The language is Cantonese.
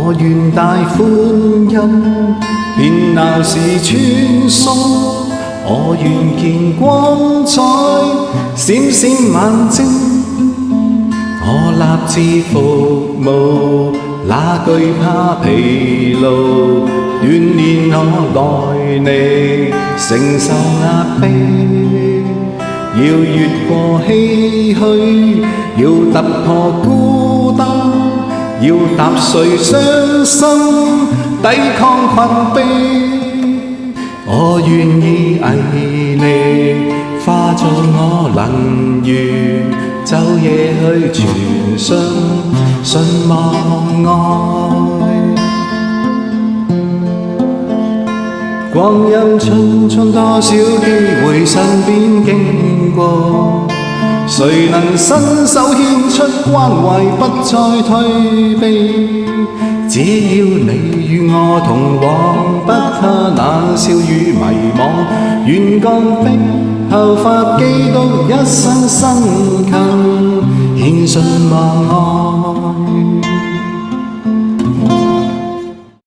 我願大歡欣，便鬧市穿梭。我願見光彩閃閃眼睛，我立志服務，哪懼怕疲勞？鍛鍊我耐力，承受壓迫，要越過唏噓，要突破孤單，要踏碎傷心，抵抗困迫。我願意毅力化作我能源，晝夜去傳信，信望愛。光陰匆匆，多少機會身邊經過，誰能伸手牽出關懷，不再退避？只要你與我同往，不怕那笑與迷惘。願降的後發基督一生辛勤，獻信望愛。